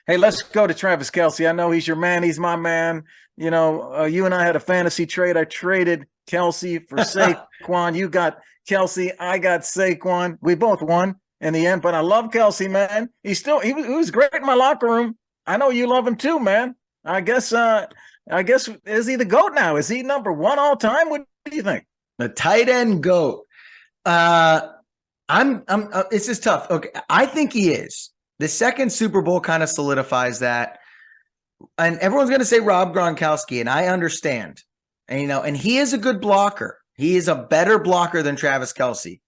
Hey, let's go to Travis Kelce. I know he's your man. He's my man. You and I had a fantasy trade. I traded Kelce for Saquon. You got Kelce. I got Saquon. We both won in the end, but I love Kelce, man. He was great in my locker room. I know you love him too, man. I guess is he the GOAT now? Is he number one all time? What do you think? The tight end GOAT. This is tough. Okay. I think he is. The second Super Bowl kind of solidifies that. And everyone's going to say Rob Gronkowski, and I understand. And he is a good blocker. He is a better blocker than Travis Kelce.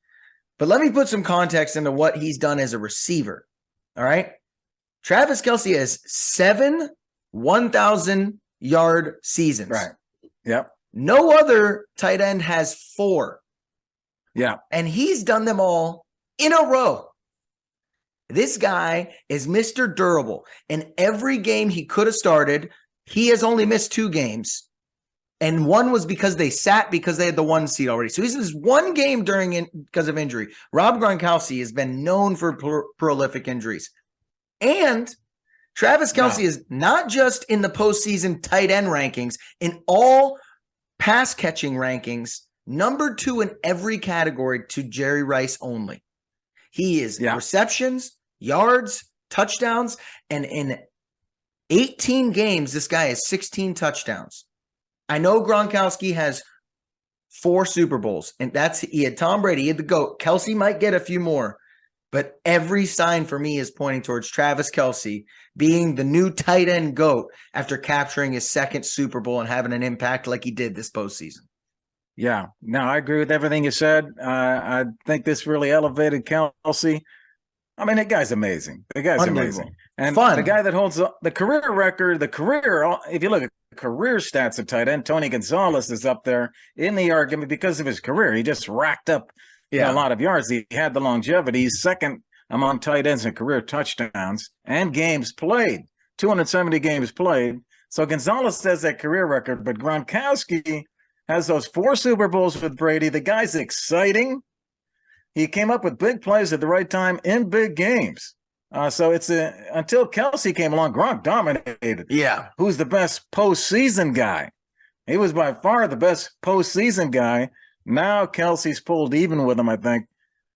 But let me put some context into what he's done as a receiver. All right. Travis Kelce has 7 1,000-yard seasons. Right. Yep. No other tight end has 4. Yeah. And he's done them all in a row. This guy is Mr. Durable. In every game he could have started, he has only missed 2 games. And one was because they sat because they had the 1 seed already. So he's missed 1 game because of injury. Rob Gronkowski has been known for prolific injuries. And Travis Kelce is not just in the postseason tight end rankings, in all pass catching rankings, number 2 in every category to Jerry Rice only. He is receptions, yards, touchdowns, and in 18 games, this guy has 16 touchdowns. I know Gronkowski has 4 Super Bowls, and he had Tom Brady, he had the GOAT. Kelce might get a few more, but every sign for me is pointing towards Travis Kelce being the new tight end GOAT after capturing his 2nd Super Bowl and having an impact like he did this postseason. Yeah, no, I agree with everything you said. I think this really elevated Kelce. I mean, that guy's amazing. The guy's amazing. And the guy that holds the career record, if you look at career stats at tight end, Tony Gonzalez is up there in the argument because of his career. He just racked up a lot of yards. He had the longevity. He's second among tight ends in career touchdowns and games played, 270 games played. So Gonzalez has that career record, but Gronkowski has those 4 Super Bowls with Brady. The guy's exciting. He came up with big plays at the right time in big games. So until Kelce came along, Gronk dominated. Yeah. Who's the best postseason guy? He was by far the best postseason guy. Now Kelce's pulled even with him, I think,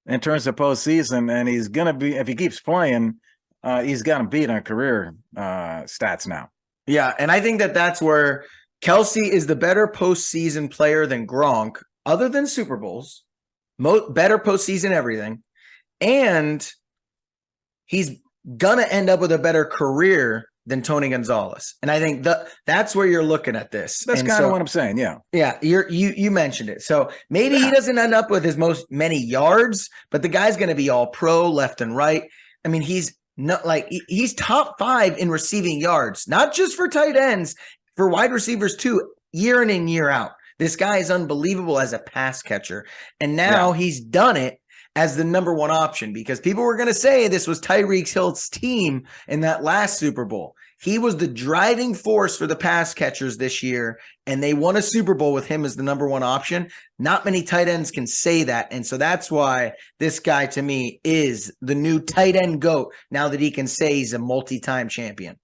in terms of postseason. And he's going to be, if he keeps playing, he's got him beat on career stats now. Yeah, and I think that's where Kelce is the better postseason player than Gronk, other than Super Bowls. Better postseason everything. And he's going to end up with a better career than Tony Gonzalez. And I think that's where you're looking at this. That's kind of what I'm saying, yeah. Yeah, you mentioned it. So maybe he doesn't end up with many yards, but the guy's going to be all pro left and right. I mean, he's top 5 in receiving yards, not just for tight ends, for wide receivers too, year in and year out. This guy is unbelievable as a pass catcher. And now he's done it as the number 1 option because people were going to say this was Tyreek Hill's team in that last Super Bowl. He was the driving force for the pass catchers this year, and they won a Super Bowl with him as the number 1 option. Not many tight ends can say that, and so that's why this guy, to me, is the new tight end GOAT now that he can say he's a multi-time champion.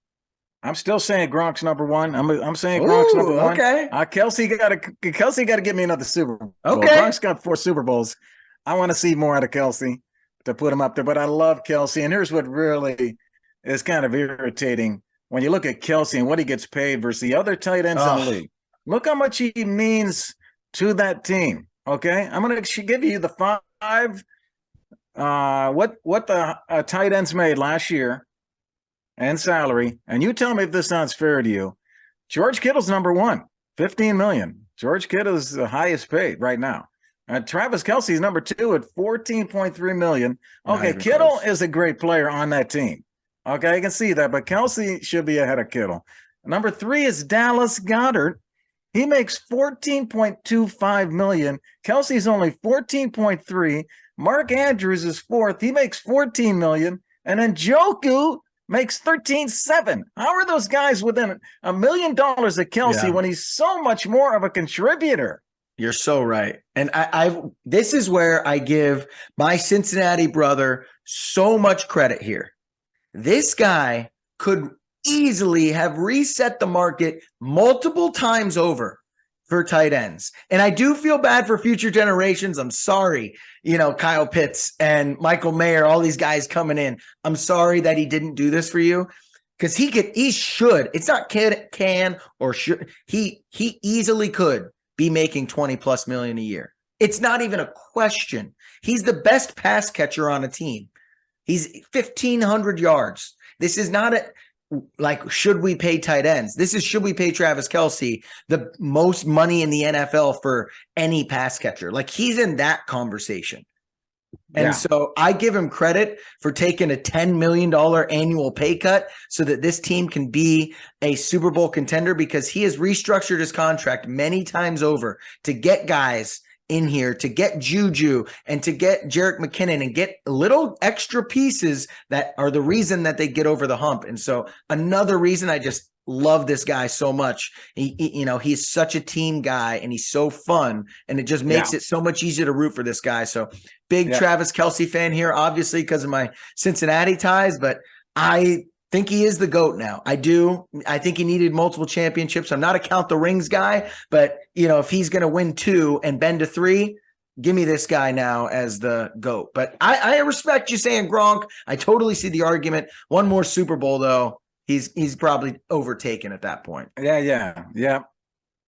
I'm still saying Gronk's number 1. I'm saying Gronk's number 1. Okay. Kelce got to give me another Super Bowl. Okay. Gronk's got 4 Super Bowls. I want to see more out of Kelce to put him up there, but I love Kelce. And here's what really is kind of irritating when you look at Kelce and what he gets paid versus the other tight ends in the league. Look how much he means to that team. Okay, I'm going to give you the 5. What the tight ends made last year and salary, and you tell me if this sounds fair to you. George Kittle's number 1, $15 million. George Kittle is the highest paid right now. Travis Kelce is number 2 at $14.3 million. Okay, Kittle is a great player on that team. Okay, I can see that, but Kelce should be ahead of Kittle. Number 3 is Dallas Goedert. He makes $14.25 million. Kelce's only $14.3. Mark Andrews is 4th. He makes $14 million. And then Njoku makes $13.7. How are those guys within $1 million of Kelce when he's so much more of a contributor? You're so right. And this is where I give my Cincinnati brother so much credit here. This guy could easily have reset the market multiple times over for tight ends. And I do feel bad for future generations. I'm sorry, Kyle Pitts and Michael Mayer, all these guys coming in. I'm sorry that he didn't do this for you, because he should. It's not can or should. He easily could be making 20 plus million a year. It's not even a question. He's the best pass catcher on a team. He's 1,500 yards. This is not should we pay tight ends? This is, should we pay Travis Kelce the most money in the NFL for any pass catcher? Like, he's in that conversation. And so I give him credit for taking a $10 million annual pay cut so that this team can be a Super Bowl contender, because he has restructured his contract many times over to get guys in here, to get Juju and to get Jerick McKinnon and get little extra pieces that are the reason that they get over the hump. And so another reason I just love this guy so much. He's such a team guy, and he's so fun, and it just makes it so much easier to root for this guy. So big Travis Kelce fan here, obviously because of my Cincinnati ties, but I think he is the GOAT now. I do. I think he needed multiple championships. I'm not a count the rings guy, but if he's going to win 2 and bend to 3, give me this guy now as the GOAT. But I respect you saying Gronk. I totally see the argument. One more Super Bowl though, he's probably overtaken at that point. Yeah.